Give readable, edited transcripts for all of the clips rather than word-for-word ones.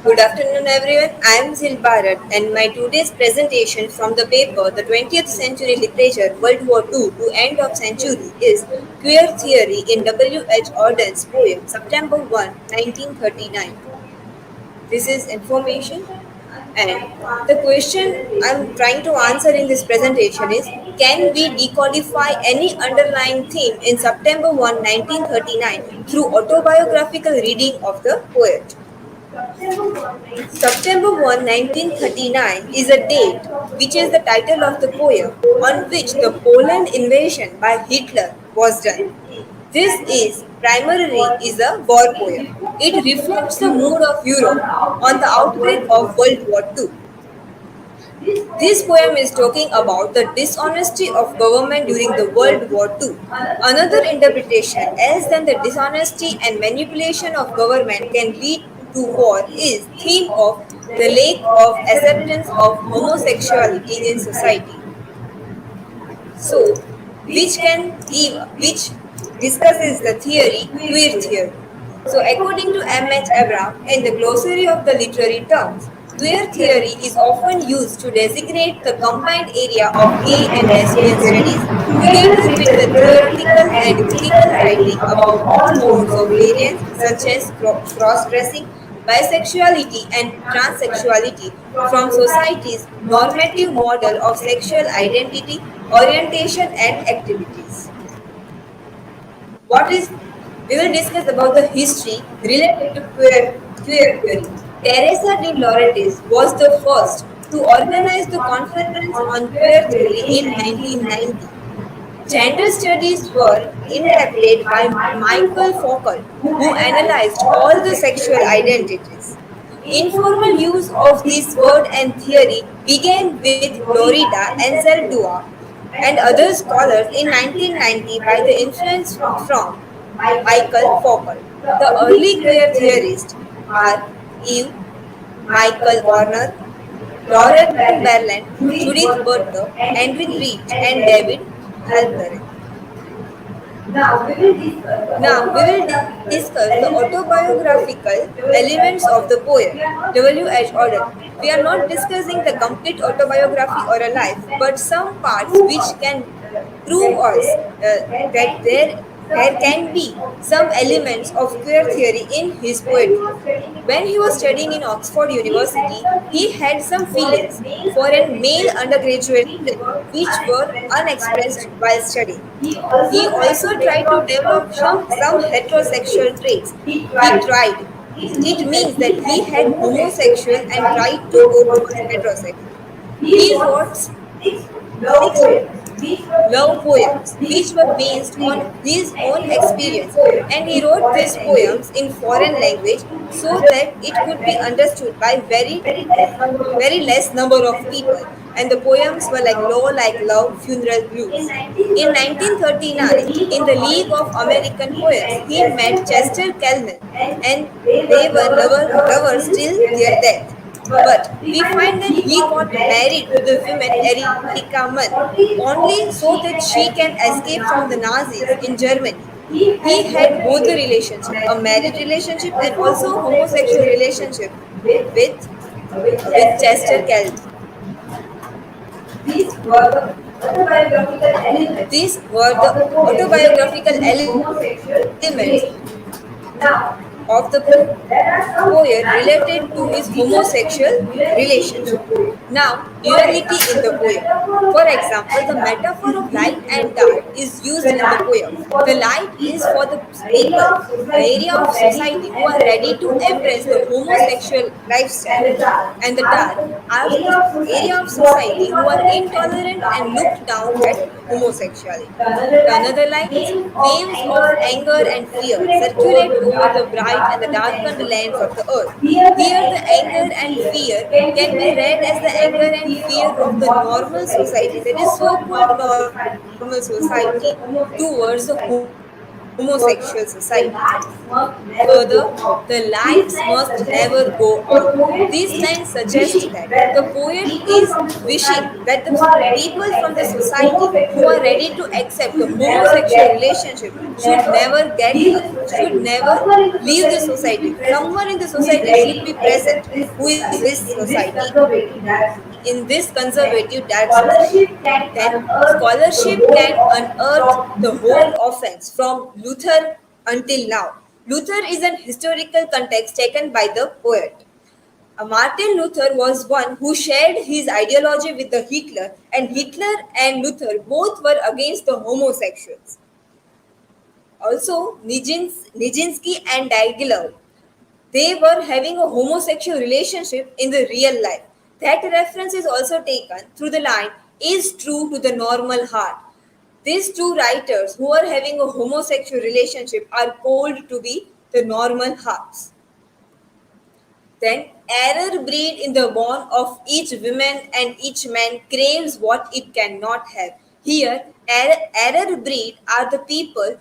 Good afternoon, everyone. I am Zil Bharat, and my today's presentation from the paper "The 20th Century Literature, World War II to End of Century" is Queer Theory in W. H. Auden's poem September 1, 1939. This is information, and the question I'm trying to answer in this presentation is: can we decodify any underlying theme in September 1, 1939 through autobiographical reading of the poet? September 1, 1939 is a date which is the title of the poem on which the Poland invasion by Hitler was done. This is primarily is a war poem. It reflects the mood of Europe on the outbreak of World War II. This poem is talking about the dishonesty of government during the World War II. Another interpretation, else than the dishonesty and manipulation of government can lead to war, is theme of the lack of acceptance of homosexuality in society. So, which discusses the theory queer theory. So, according to M.H. Abraham, in the glossary of the literary terms, queer theory is often used to designate the combined area of gay and lesbian studies, together with the theoretical and critical writing about all modes of variance, such as cross-dressing, bisexuality, and transsexuality, from society's normative model of sexual identity, orientation, and activities. What is We will discuss about the history related to queer theory. Teresa de Lauretis was the first to organize the conference on queer theory in 1990. Gender studies were invented by Michael Foucault, who analyzed all the sexual identities. Informal use of this word and theory began with Florida and Zeldua and other scholars in 1990 by the influence from Michael Foucault. The early queer theorists are Eve, Michael Warner, Lauren Berland, Judith Butler, Edwin Reed, and David Halperin. Now we will discuss the autobiographical elements of the poem W. H. Auden. We are not discussing the complete autobiography or a life, but some parts which can prove us that there can be some elements of queer theory in his poetry. When he was studying in Oxford University, he had some feelings for a male undergraduate student which were unexpressed while studying. He also tried to develop some heterosexual traits. He tried. It means that he had homosexual and tried to go towards heterosexual. He wrote six love poems which were based on his own experience, and he wrote these poems in foreign language so that it could be understood by very less number of people, and the poems were like Low Like Love, Funeral Blues. In 1939, in the League of American Poets, he met Chester Kalman, and they were lovers till their death. But we find that he got married to the woman Erika Mann only so that she can escape from the Nazis in Germany. He had both the relationship, a marriage relationship and also homosexual relationship with Chester Kalman. These were the autobiographical elements of the poet related to his homosexual relationship. Now, duality in the poem. For example, the metaphor of light and dark is used in the poem. The light is for the people, the area of society who are ready to embrace the homosexual lifestyle, and the dark are the area of society who are intolerant and look down at homosexuality. Another line is waves of anger and fear circulate over the bright and the darkened lands of the earth. Here, the anger and fear can be read as the anger and fear of the normal society, that is so called normal society, towards the homosexuality. homosexual society. Further, the lights must never go out. This line suggests that the poet is wishing that the people from the society who are ready to accept the homosexual relationship should never leave the society. Someone in the society should be present who is this society in this conservative dark society. Then scholarship can unearth the whole offense from Luther until now. Luther is an historical context taken by the poet. Martin Luther was one who shared his ideology with the Hitler, and Hitler and Luther both were against the homosexuals. Also, Nijinsky and Diaghilev, they were having a homosexual relationship in the real life. That reference is also taken through the line, is true to the normal heart. These two writers who are having a homosexual relationship are called to be the normal hearts. Then, error breed in the bond of each woman and each man craves what it cannot have. Here, error breed are the people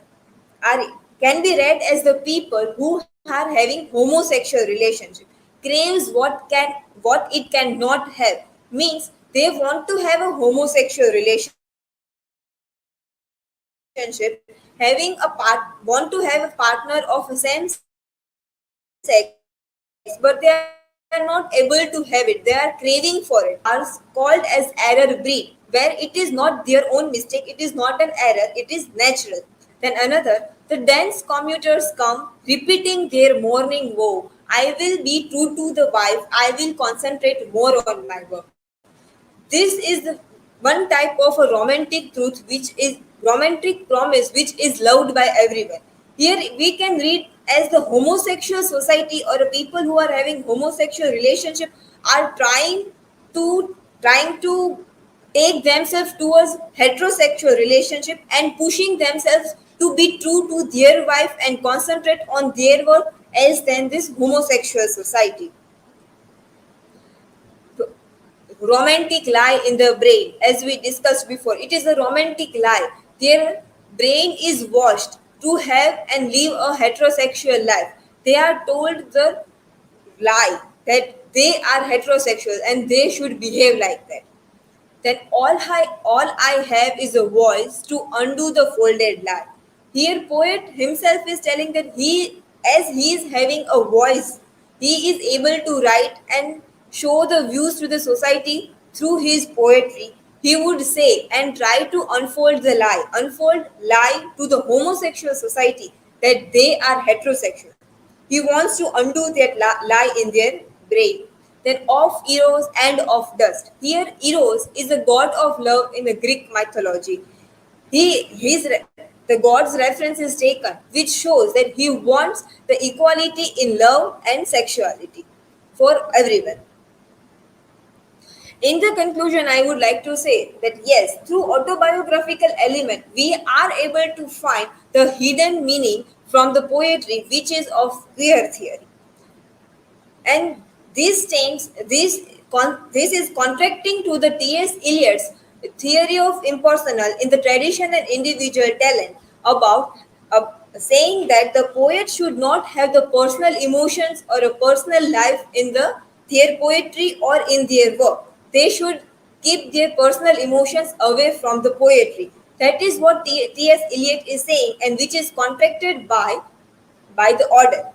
are can be read as the people who are having homosexual relationship craves what it cannot have, means they want to have a homosexual relationship, having a want to have a partner of the same sex, but they are not able to have it, they are craving for it, are called as error breed, where it is not their own mistake, it is not an error, it is natural. Then another, the dense commuters come repeating their morning woe. I will be true to the wife, I will concentrate more on my work. This is the one type of a romantic truth which is romantic promise which is loved by everyone. Here we can read as the homosexual society or people who are having homosexual relationship are trying to take themselves towards heterosexual relationship and pushing themselves to be true to their wife and concentrate on their work else than this homosexual society. Romantic lie in the brain, as we discussed before, it is a romantic lie. Their brain is washed to have and live a heterosexual life. They are told the lie that they are heterosexual and they should behave like that. Then all I have is a voice to undo the folded lie. Here poet himself is telling that as he is having a voice, he is able to write and show the views to the society through his poetry. He would say and try to unfold lie to the homosexual society that they are heterosexual. He wants to undo that lie in their brain. Then of Eros and of dust. Here Eros is the god of love in the Greek mythology. The god's reference is taken, which shows that he wants the equality in love and sexuality for everyone. In the conclusion, I would like to say that yes, through autobiographical element, we are able to find the hidden meaning from the poetry, which is of queer theory. And this is contracting to the T.S. Eliot's theory of impersonal in the tradition and individual talent about saying that the poet should not have the personal emotions or a personal life in their poetry or in their work. They should keep their personal emotions away from the poetry. That is what T.S. Eliot is saying, and which is contracted by the Auden.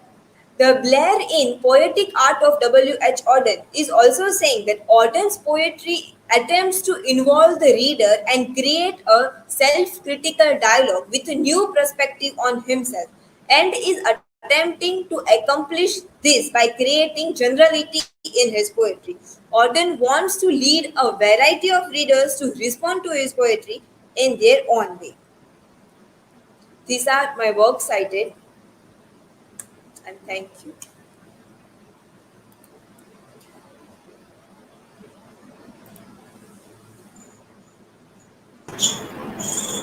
The Blair in Poetic Art of W. H. Auden is also saying that Auden's poetry attempts to involve the reader and create a self-critical dialogue with a new perspective on himself, and is attempting to accomplish this by creating generality in his poetry. Auden wants to lead a variety of readers to respond to his poetry in their own way. These are my works cited, and thank you.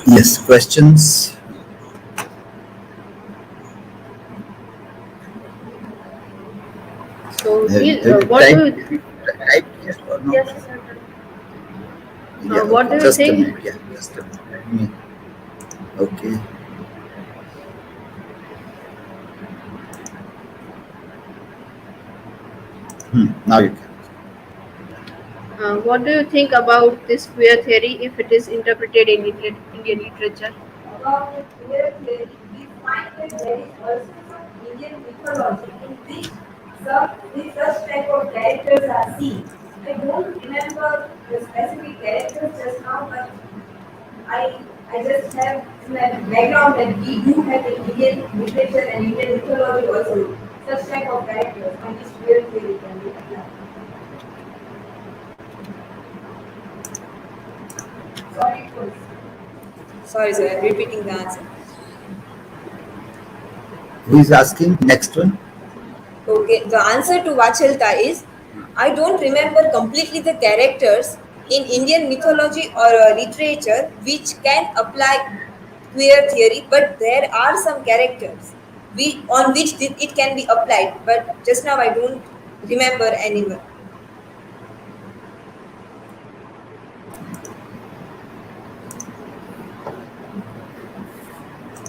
Yes, questions? So, Have what do you type yes or no? yes, sir. Yeah, What do okay. you Just a think? minute. Yeah, just a minute. Okay. Now you can. What do you think about this queer theory if it is interpreted in Indian literature? About the queer theory, we find that there is also some Indian mythology in which these such type of characters are seen. I don't remember the specific characters just now, but I just have in my background that we do have in Indian literature and Indian mythology also such type of characters on which queer theory can be applied. Sorry for Sorry, sir, I'm repeating the answer. Who is asking? Next one. Okay, the answer to Vachelta is I don't remember completely the characters in Indian mythology or literature which can apply queer theory, but there are some characters on which it can be applied. But just now I don't remember anyone.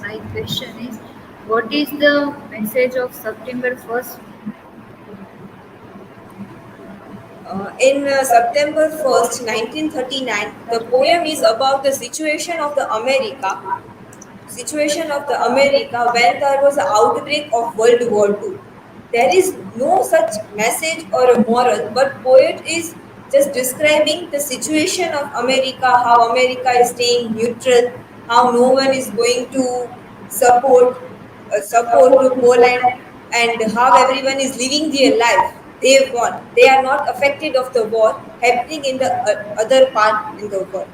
My question is, what is the message of September 1st? In September 1st, 1939, the poem is about the situation of the America when there was an outbreak of World War II. There is no such message or a moral, but poet is just describing the situation of America, how America is staying neutral, how no one is going to support support to Poland, and how everyone is living their life. They won. They are not affected of the war happening in the other part in the world.